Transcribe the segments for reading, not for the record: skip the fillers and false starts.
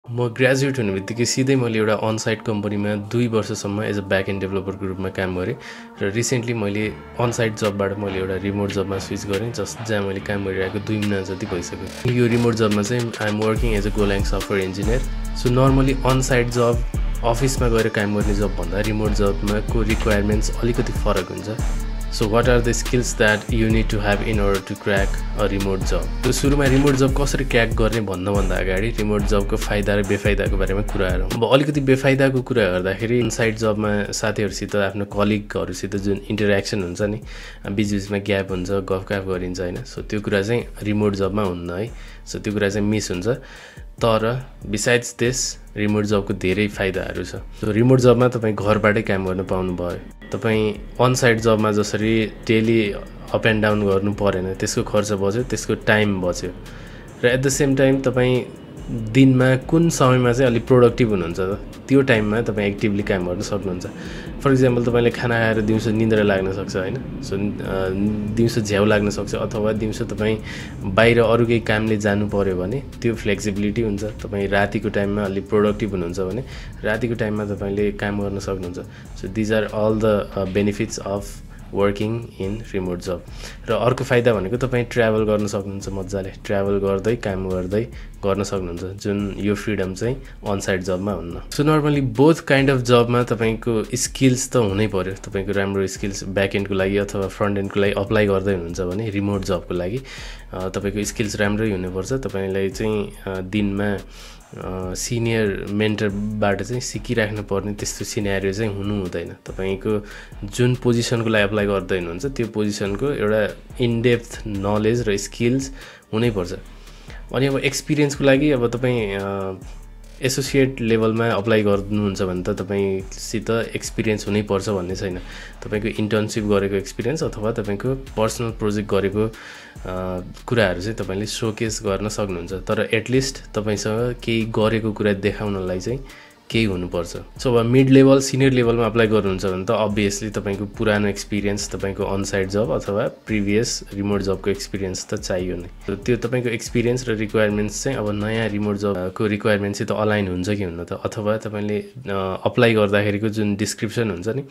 म ग्रेजुएट हुने बित्तिकै सिधै मैले एउटा अन साइट कम्पनीमा 2 वर्षसम्म एज अ ब्याक एन्ड डेभलपरको रूपमा काम गरेँ र रिसेन्टली मैले अन साइट जबबाट मैले एउटा रिमोट जबमा स्विच गरेँ जहाँ मैले काम गरिरहेको 2 महिना जति भइसक्यो। यो रिमोट जबमा चाहिँ I am working as a Golang software engineer. So normally on site job अफिसमा गएर काम गर्ने जब भन्दा रिमोट जबमा को रिक्वायरमेन्ट्स अलिकति फरक हुन्छ। So what are the skills that you need to have in order to crack a remote job? तो सुरुमा रिमोट जब कसरी क्र्याक गर्ने भन्नुभन्दा अगाडि रिमोट जबको फाइदा र बेफाइदाको बारेमा कुरा गरौँ। अब अलिकति बेफाइदाको कुरा गर्दाखेरि इनसाइड जबमा साथीहरूसित आफ्नो कलिगहरूसित जुन इन्टरेक्सन हुन्छ नि, बिचबिचमा ग्याप हुन्छ, गफगाफ गरिन्छ हैन। सो त्यो कुरा चाहिँ रिमोट जबमा हुन्न है। सो त्यो कुरा चाहिँ मिस हुन्छ। तर बिसाइड्स दिस रिमोट जबको धेरै फाइदाहरू छ। सो रिमोट जबमा तपाईँ घरबाटै काम गर्न पाउनुभयो। तपाईँ अन साइट जबमा जसरी डेली अप एन्ड डाउन गर्नु परेन, त्यसको खर्च बच्यो, त्यसको टाइम बच्यो र एट द सेम टाइम तपाईँ दिनमा कुन समयमा चाहिँ अलिक प्रोडक्टिभ हुनुहुन्छ त्यो टाइममा तपाईँ एक्टिभली काम गर्न सक्नुहुन्छ। फर इक्जाम्पल तपाईँले खाना खाएर दिउँसो निन्द्रा लाग्न सक्छ हैन। सो दिउँसो झ्याउ लाग्न सक्छ अथवा दिउँसो तपाईँ बाहिर अरू केही कामले जानु पर्यो भने त्यो फ्लेक्सिबिलिटी हुन्छ। तपाईँ रातिको टाइममा अलिक प्रोडक्टिभ हुनुहुन्छ भने रातिको टाइममा तपाईँले काम गर्न सक्नुहुन्छ। So these are all the benefits of working in remote job. र अर्को फाइदा भनेको तपाईँ ट्राभल गर्न सक्नुहुन्छ, मजाले ट्राभल गर्दै काम गर्दै गर्न सक्नुहुन्छ, जुन यो फ्रिडम चाहिँ अन साइट जबमा हुन्न। So normally both kind of जबमा तपाईँको स्किल्स त हुनै पर्यो। तपाईँको राम्रो स्किल्स ब्याक एन्डको लागि अथवा फ्रन्ट एन्डको लागि अप्लाई गर्दै हुनुहुन्छ भने रिमोट जबको लागि तपाईँको स्किल्स राम्रै हुनुपर्छ। तपाईँलाई चाहिँ दिनमा सिनियर मेन्टरबाट चाहिँ सिकिराख्नु पर्ने त्यस्तो सिनेरियो चाहिँ हुनु हुँदैन। तपाईँको जुन पोजिसनको लागि अप्लाई गर्दै हुनुहुन्छ त्यो पोजिसनको एउटा इनडेप्थ नलेज र स्किल्स हुनैपर्छ। अनि अब एक्सपिरियन्सको लागि अब तपाईँ एसोसिएट लेभलमा अप्लाई गर्नुहुन्छ भने त तपाईँसित एक्सपिरियन्स हुनैपर्छ भन्ने छैन। तपाईँको इन्टर्नसिप गरेको एक्सपिरियन्स अथवा तपाईँको पर्सनल प्रोजेक्ट गरेको कुराहरू चाहिँ तपाईँले सोकेस गर्न सक्नुहुन्छ। तर एटलिस्ट तपाईँसँग केही गरेको कुरा देखाउनलाई चाहिँ केही हुनुपर्छ। सो अब मिड लेभल सिनियर लेभलमा अप्लाई गर्नुहुन्छ भने त अभियसली तपाईँको पुरानो एक्सपिरियन्स, तपाईँको अन साइट जब अथवा प्रिभियस रिमोट जबको एक्सपिरियन्स त चाहियो नै। त्यो तपाईँको एक्सपिरियन्स र रिक्वायरमेन्ट्स चाहिँ अब नयाँ रिमोट जबको रिक्वायरमेन्टसित अलाइन हुन्छ कि हुन्न त, अथवा तपाईँले अप्लाई गर्दाखेरिको जुन डिस्क्रिप्सन हुन्छ नि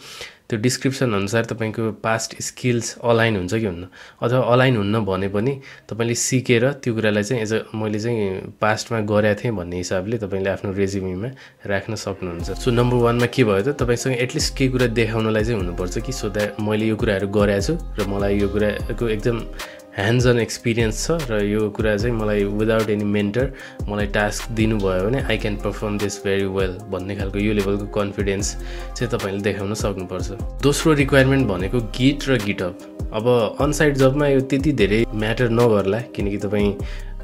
त्यो डिस्क्रिप्सन अनुसार तपाईँको पास्ट स्किल्स अलाइन हुन्छ कि हुन्न, अथवा अलाइन हुन्न भने पनि तपाईँले सिकेर त्यो कुरालाई चाहिँ एज अ मैले चाहिँ पास्टमा गरेको थिएँ भन्ने हिसाबले तपाईँले आफ्नो रेज्युमीमा राख्न सक्नुहुन्छ। सो नम्बर 1मा के भयो त तपाईँसँग एटलिस्ट केही कुरा देखाउनलाई चाहिँ हुनुपर्छ कि सो द्याट मैले यो कुराहरू गरेको छु र मलाई यो कुराको एकदम ह्यान्ड्स अन एक्सपिरियन्स छ र यो कुरा चाहिँ मलाई विदाउट एनी मेन्टर मलाई टास्क दिनुभयो भने I can perform this very well भन्ने खालको यो लेभलको कन्फिडेन्स चाहिँ तपाईँले देखाउन सक्नुपर्छ। दोस्रो रिक्वायरमेन्ट भनेको गिट र गिटअप। अब अन साइट जबमा यो त्यति धेरै म्याटर नगर्ला किनकि तपाईँ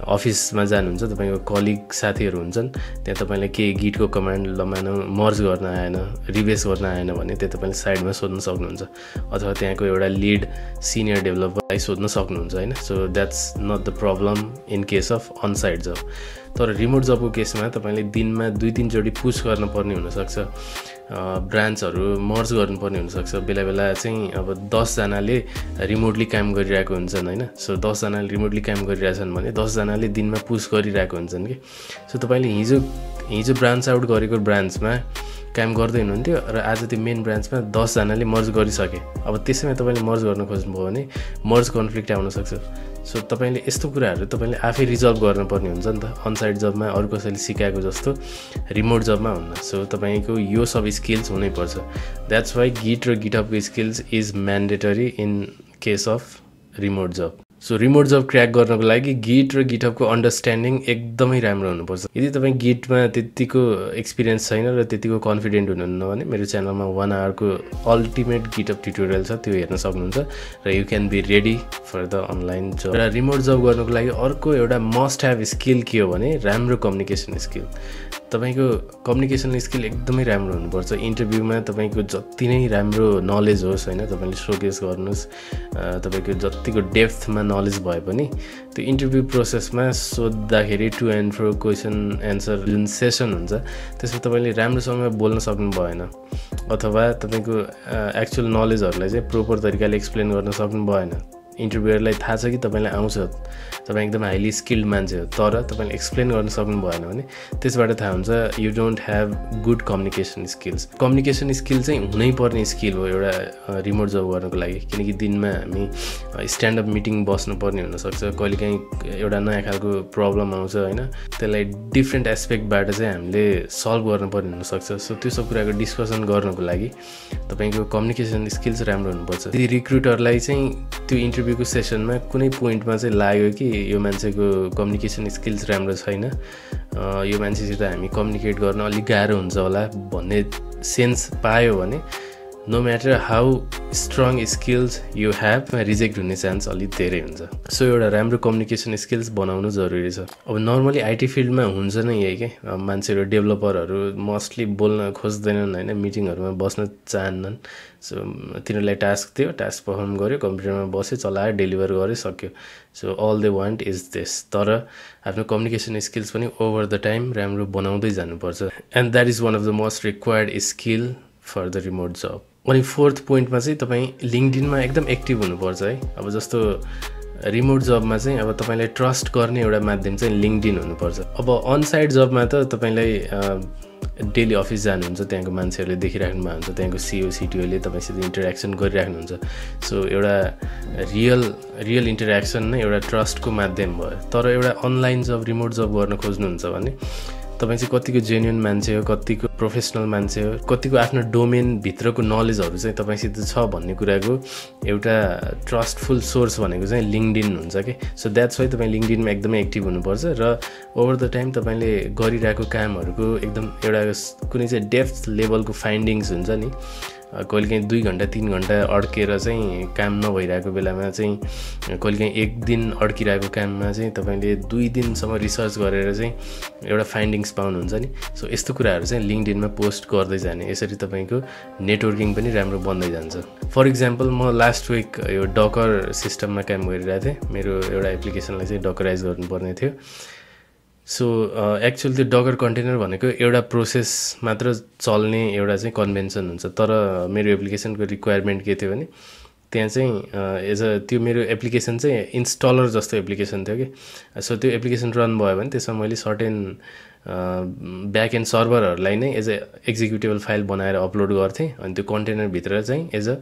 अफिसमा जानुहुन्छ, तपाईँको कलिग साथीहरू हुन्छन्, त्यहाँ तपाईँलाई केही गिटको कमान्ड लमानो मर्ज गर्न आएन, रिभेस गर्न आएन भने त्यो तपाईँले साइडमा सोध्न सक्नुहुन्छ अथवा त्यहाँको एउटा लिड सिनियर डेभलपरलाई सोध्न सक्नुहुन्छ हैन। So that's not the problem in case of on site job. तर रिमोट जबको केसमा तपाईँले दिनमा 2-3 चोटि पुस गर्नुपर्ने हुनसक्छ, ब्रान्चहरू मर्ज गर्नुपर्ने हुनसक्छ। बेला बेला चाहिँ अब 10 जनाले रिमोटली काम गरिरहेको हुन्छन् हैन। सो 10 जनाले रिमोटली काम गरिरहेछन् भने 10 जनाले दिनमा पुस गरिरहेको हुन्छन् कि। सो तपाईँले हिजो ब्रान्च आउट गरेको ब्रान्चमा काम गर्दै हुनुहुन्थ्यो र आज त्यो मेन ब्रान्चमा 10 जनाले मर्ज गरिसके। अब त्यसैमा तपाईँले मर्ज गर्न खोज्नुभयो भने मर्ज कन्फ्लिक्ट आउन सक्छ। सो तपाईँले यस्तो कुराहरू तपाईँले आफै रिजल्भ गर्नुपर्ने हुन्छ नि त। अनसाइट जबमा अरू कसैले सिकाएको जस्तो रिमोट जबमा हुन्न। सो तपाईँको यो सब स्किल्स हुनैपर्छ। द्याट्स वाइ गिट र गिटअपको skills is mandatory in case of remote job. So remote job crack गर्नको लागि गिट र गिटअपको अन्डरस्ट्यान्डिङ एकदमै राम्रो हुनुपर्छ। यदि तपाईँ गिटमा त्यतिको एक्सपिरियन्स छैन र त्यतिको कन्फिडेन्ट हुनुहुन्न भने मेरो च्यानलमा 1 आवरको अल्टिमेट गिटअप ट्युटोरियल छ, त्यो हेर्न सक्नुहुन्छ र you can be ready for the online job. र रिमोट जब गर्नको लागि अर्को एउटा मस्ट ह्याभ स्किल के हो भने राम्रो कम्युनिकेसन स्किल। तपाईँको कम्युनिकेसन स्किल एकदमै राम्रो हुनुपर्छ। इन्टरभ्यूमा तपाईँको जति नै राम्रो नलेज होस् हैन, तपाईँले सोकेस गर्नुहोस्, तपाईँको जतिको डेप्थमा नलेज भए पनि त्यो इन्टरभ्यू प्रोसेसमा सोद्धाखेरि to and fro question answer जुन सेसन हुन्छ त्यसमा तपाईँले राम्रोसँग बोल्न सक्नु भएन अथवा तपाईँको एक्चुअल नलेजहरूलाई चाहिँ प्रोपर तरिकाले एक्सप्लेन गर्न सक्नु भएन इन्टरभ्युअरलाई थाहा छ कि तपाईँलाई आउँछ, तपाईँ एकदम हाइली स्किल्ड मान्छे हो, तर तपाईँले एक्सप्लेन गर्न सक्नु भएन भने त्यसबाट थाहा हुन्छ you don't have good communication skills. Communication skill चाहिँ हुनैपर्ने स्किल हो एउटा रिमोट जब गर्नको लागि, किनकि दिनमा हामी स्ट्यान्डअप मिटिङ बस्नुपर्ने हुनसक्छ, कहिलेकाहीँ एउटा नयाँ खालको प्रब्लम आउँछ होइन, त्यसलाई डिफ्रेन्ट एस्पेक्टबाट चाहिँ हामीले सल्भ गर्नुपर्ने हुनसक्छ। सो त्यो सब कुराको डिस्कसन गर्नको लागि तपाईँको कम्युनिकेसन स्किल्स राम्रो हुनुपर्छ। यदि रिक्रुटरलाई चाहिँ त्यो इन्टरभ्यूको सेसनमा कुनै पोइन्टमा चाहिँ लाग्यो कि यो मान्छेको कम्युनिकेसन स्किल्स राम्रो छैन, यो मान्छेसित हामी कम्युनिकेट गर्न अलिक गाह्रो हुन्छ होला भन्ने सेन्स पायो भने no matter how strong skills you have, reject हुने चान्स अलिक धेरै हुन्छ। सो एउटा राम्रो कम्युनिकेसन स्किल्स बनाउनु जरुरी छ। अब नर्मली आइटी फिल्डमा हुन्छ नै यही के, मान्छेहरू डेभलपरहरू मोस्टली बोल्न खोज्दैनन् होइन, मिटिङहरूमा बस्न चाहन्नन्। सो तिनीहरूलाई टास्क दियो, टास्क पर्फर्म गर्यो, कम्प्युटरमा बस्यो, चलायो, डेलिभर गर्यो, सक्यो। So all they want is this. तर आफ्नो कम्युनिकेसन स्किल्स पनि ओभर द टाइम राम्रो बनाउँदै जानुपर्छ, and that is one of the most required skill for the remote job. अनि फोर्थ पोइन्टमा चाहिँ तपाईँ लिङ्कडिनमा एकदम एक्टिभ हुनुपर्छ है। अब जस्तो रिमोट जबमा चाहिँ अब तपाईँलाई ट्रस्ट गर्ने एउटा माध्यम चाहिँ लिङ्कडिन हुनुपर्छ। अब अनसाइट जबमा त तपाईँलाई डेली अफिस जानुहुन्छ, त्यहाँको मान्छेहरूले देखिराख्नु भएको हुन्छ, त्यहाँको सिओ सिटिओले तपाईँसित इन्टरेक्सन गरिराख्नुहुन्छ। सो एउटा रियल इन्टरेक्सन नै एउटा ट्रस्टको माध्यम भयो। तर एउटा अनलाइन जब रिमोट जब गर्न खोज्नुहुन्छ भने तपाईँ चाहिँ कतिको जेन्युन मान्छे हो, कतिको प्रोफेसनल मान्छे हो, कतिको आफ्नो डोमेनभित्रको नलेजहरू चाहिँ तपाईँसित छ भन्ने कुराको एउटा ट्रस्टफुल सोर्स भनेको चाहिँ लिङ्कडिन हुन्छ कि। सो द्याट्स वाइ तपाईँ लिङ्कडिनमा एकदमै एक्टिभ हुनुपर्छ र ओभर द टाइम तपाईँले गरिरहेको कामहरूको एकदम एउटा कुनै चाहिँ डेप्थ लेभलको फाइन्डिङ्स हुन्छ नि, कहिलेकाहीँ 2 घन्टा 3 घन्टा अड्केर चाहिँ काम नभइरहेको बेलामा चाहिँ, कहिलेकाहीँ 1 दिन अड्किरहेको काममा चाहिँ तपाईँले 2 दिनसम्म रिसर्च गरेर चाहिँ एउटा फाइन्डिङ्स पाउनुहुन्छ नि। सो यस्तो कुराहरू चाहिँ लिङ्कडिनमा पोस्ट गर्दै जाने, यसरी तपाईँको नेटवर्किङ पनि राम्रो बन्दै जान्छ। फर इक्जाम्पल म लास्ट विक यो डकर सिस्टममा काम गरिरहेको थिएँ, मेरो एउटा एप्लिकेसनलाई चाहिँ डकराइज गर्नुपर्ने थियो। सो एक्चुअली त्यो डकर कन्टेनर भनेको एउटा प्रोसेस मात्र चल्ने एउटा चाहिँ कन्भेन्सन हुन्छ, तर मेरो एप्लिकेसनको रिक्वायरमेन्ट के थियो भने त्यहाँ चाहिँ त्यो मेरो एप्लिकेसन चाहिँ इन्स्टलर जस्तो एप्लिकेसन थियो कि। सो त्यो एप्लिकेसन रन भयो भने त्यसमा मैले सर्टेन ब्याक एन्ड सर्भरहरूलाई नै एज अ एक्जिक्युटेबल फाइल बनाएर अपलोड गर्थेँ, अनि त्यो कन्टेनरभित्र चाहिँ एज अ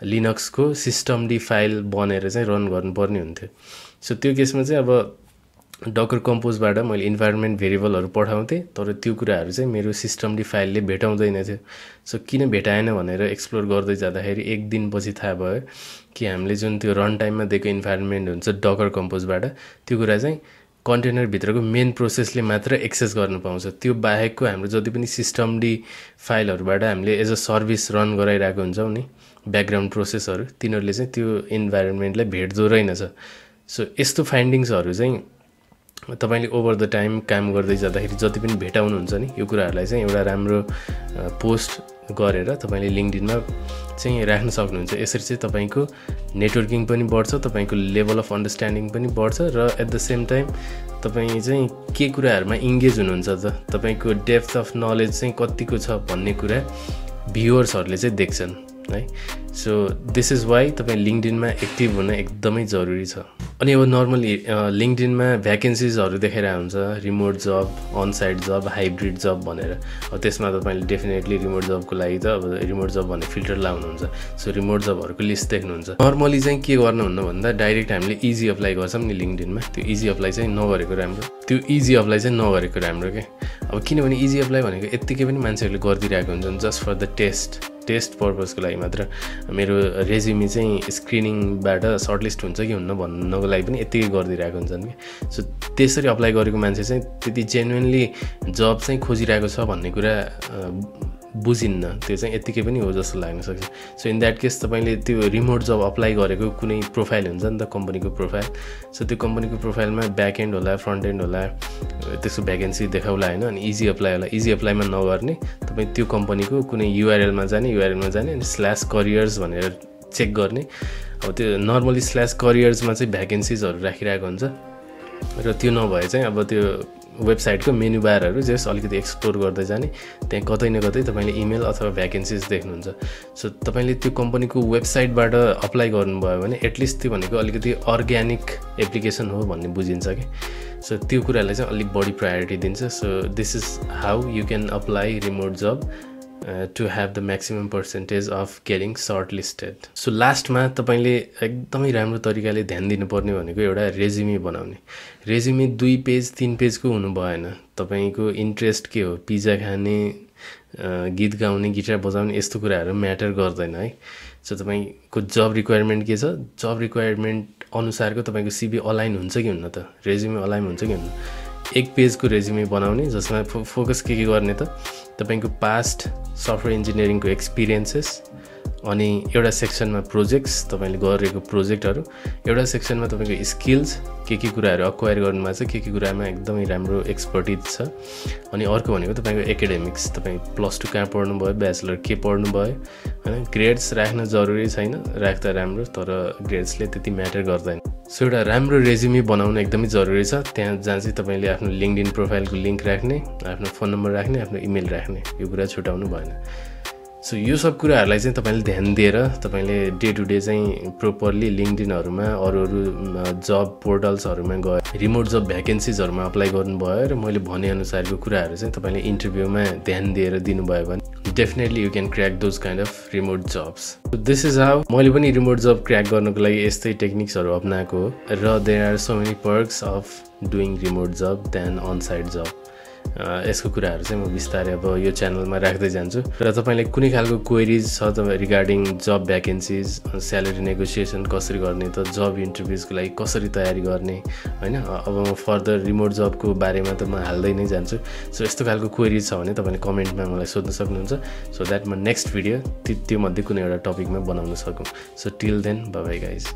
लिनक्सको सिस्टमडी फाइल बनेर चाहिँ रन गर्नुपर्ने हुन्थ्यो। सो त्यो केसमा चाहिँ अब डकर कम्पोजबाट मैले इन्भाइरोमेन्ट भेरिएबलहरू पठाउँथेँ, तर त्यो कुराहरू चाहिँ मेरो सिस्टमडी फाइलले भेटाउँदैन थियो। सो किन भेटाएन भनेर एक्सप्लोर गर्दै जाँदाखेरि 1 दिनपछि थाहा भयो कि हामीले जुन त्यो रन टाइममा दिएको इन्भाइरोमेन्ट हुन्छ डकर कम्पोजबाट, त्यो कुरा चाहिँ कन्टेनरभित्रको मेन प्रोसेसले मात्र एक्सेस गर्न पाउँछ। त्यो बाहेकको हाम्रो जति पनि सिस्टमडी फाइलहरूबाट हामीले एज अ सर्भिस रन गराइरहेको हुन्छौँ नि ब्याकग्राउन्ड प्रोसेसहरू, तिनीहरूले चाहिँ त्यो इन्भाइरोमेन्टलाई भेट्दो रहेनछ। सो यस्तो फाइन्डिङ्सहरू चाहिँ तपाईँले ओभर द टाइम काम गर्दै जाँदाखेरि जति पनि भेटाउनुहुन्छ नि, यो कुराहरूलाई चाहिँ एउटा राम्रो पोस्ट गरेर तपाईँले लिङ्कडिनमा चाहिँ राख्न सक्नुहुन्छ। यसरी चाहिँ तपाईँको नेटवर्किङ पनि बढ्छ, तपाईँको लेभल अफ अन्डरस्ट्यान्डिङ पनि बढ्छ, र एट द सेम टाइम तपाईँ चाहिँ के कुराहरूमा इङ्गेज हुनुहुन्छ त, तपाईँको डेप्थ अफ नलेज चाहिँ कतिको छ भन्ने कुरा भ्युअर्सहरूले चाहिँ देख्छन् है। सो दिस इज वाइ तपाईँ लिङ्कडिनमा एक्टिभ हुन एकदमै जरुरी छ। अनि अब नर्मली लिङ्कडिनमा भ्याकेन्सिजहरू देखाइरहेको हुन्छ, रिमोट जब, अनसाइट जब, हाइब्रिड जब भनेर। अब त्यसमा तपाईँले डेफिनेटली रिमोट जबको लागि त अब रिमोट जब भन्ने फिल्टर लाउनुहुन्छ। सो रिमोट जबहरूको लिस्ट देख्नुहुन्छ। नर्मली चाहिँ के गर्नुहुन्न भन्दा डाइरेक्ट हामीले इजी अप्लाई गर्छौँ नि लिङ्कडिनमा, त्यो इजी अप्लाई चाहिँ नगरेको राम्रो के। अब किनभने इजी अप्लाई भनेको यत्तिकै पनि मान्छेहरूले गरिदिरहेको हुन्छन् जस्ट फर द टेस्ट पर्पजको लागि मात्र। मेरो रेज्युमी चाहिँ स्क्रिनिङबाट सर्टलिस्ट हुन्छ कि हुन्न भन्नको लागि पनि यत्तिकै गरिदिरहेको हुन्छन् कि। सो त्यसरी अप्लाई गरेको मान्छे चाहिँ त्यति जेन्युनली जब चाहिँ खोजिरहेको छ भन्ने कुरा बुझिन्न, त्यो चाहिँ यत्तिकै पनि हो जस्तो लाग्न सक्छ। सो इन द्याट केस तपाईँले त्यो रिमोट जब अप्लाई गरेको कुनै प्रोफाइल हुन्छ नि त, कम्पनीको प्रोफाइल। सो त्यो कम्पनीको प्रोफाइलमा ब्याक एन्ड होला, फ्रन्ट एन्ड होला, त्यसको भ्याकेन्सी देखाउला होइन, अनि इजी अप्लाई होला। इजी अप्लाईमा नगर्ने, तपाईँ त्यो कम्पनीको कुनै युआरएलमा जाने अनि /careers भनेर चेक गर्ने। अब त्यो नर्मली /careersमा चाहिँ भ्याकेन्सिजहरू राखिरहेको हुन्छ, र त्यो नभए चाहिँ अब त्यो वेबसाइटको मेनु बारहरू जस अलिकति एक्सप्लोर गर्दै जाने त्यहाँ कतै न कतै तपाईले इमेल अथवा भ्याकेन्सीज देख्नुहुन्छ सो तपाईले त्यो कम्पनीको वेबसाइटबाट अप्लाई गर्नुभयो भने एटलिस्ट त्यो भनेको अलिकति अर्ग्यानिक एप्लिकेसन हो भन्ने बुझिन्छ के सो त्यो कुरालाई चाहिँ अलि बढी प्रायोरिटी दिन्छ so this is how you can apply remote job to have the maximum percentage of getting shortlisted. So लास्टमा तपाईले एकदमै राम्रो तरिकाले ध्यान दिनुपर्ने भनेको एउटा रेज्युमे बनाउने रेज्युमे 2 पेज 3 पेजको हुनु भएन तपाईको इन्ट्रेस्ट के हो पिज्जा खाने गीत गाउने गिटार बजाउने यस्तो कुराहरु म्याटर गर्दैन है सो तपाईको जब रिक्वायरमेन्ट के छ जब रिक्वायरमेन्ट अनुसारको तपाईको सीवी अलाइन हुन्छ कि हुन्न त रेज्युमे अलाइन हुन्छ कि हुन्न एक पेजको रेज्युमे बनाउने जसमा फोकस के गर्ने त तपाईको पास्ट सफ्टवेयर इन्जिनियरिङको एक्सपिरियन्सेस अनि एउटा सेक्सनमा प्रोजेक्ट्स तपाईले गरेको प्रोजेक्टहरु एउटा सेक्सनमा तपाईको स्किल्स के कुराहरु अक्वायर गर्नुमा छ के कुरामा एकदमै राम्रो एक्सपर्टिज छ अनि अर्को भनेको तपाईको एकाडेमिक्स तपाई +2 कहाँ पढ्नु भयो ब्याचलर के पढ्नु भयो हैन ग्रेड्स राख्न जरुरी छैन राख्दा राम्रो तर ग्रेड्सले त्यति म्याटर गर्दैन सो एउटा राम्रो रेज्युमे बनाउन एकदमै जरुरी छ त्यहाँ जहाँ चाहिँ तपाईले आफ्नो लिंक्डइन प्रोफाइलको लिंक राख्ने आफ्नो फोन नम्बर राख्ने आफ्नो इमेल राख्ने यो कुरा छुटाउनु भएन सो यो सब कुराहरुलाई चाहिँ तपाईले ध्यान दिएर तपाईले डे टु डे चाहिँ प्रोपरली लिंक्डइनहरुमा अरु जब पोर्टल्सहरुमा गए रिमोट जब भ्याकेन्सीजहरुमा अप्लाई गर्नुभयो र मैले भने अनुसारको कुराहरु चाहिँ तपाईले इन्टरभ्युमा ध्यान दिएर दिनुभयो भने definitely you can crack those kind of remote jobs so this is how मैले पनि रिमोट जब क्रैक गर्नको लागि यस्तै टेक्निक्सहरु अपनाएको हो र there are so many perks of doing remote job then on site job यसको कुराहरु चाहिँ म विस्तारै अब यो च्यानलमा राख्दै जान्छु र तपाईलाई कुनै खालको क्वेरीज छ त रिगार्डिङ जब भ्याकेन्सीज स्यालेरी नेगोसिएसन कसरी गर्ने त जब इन्टरभ्युजको लागि कसरी तयारी गर्ने हैन अब म फर्दर रिमोट जबको बारेमा त म हाल्दै नै जान्छु सो यस्तो खालको क्वेरीज छ भने तपाईले कमेन्टमा मलाई सोध्न सक्नुहुन्छ सो दैट म नेक्स्ट भिडियो त्यो मध्ये कुनै एउटा टपिकमा बनाउन सकौं so till then bye bye guys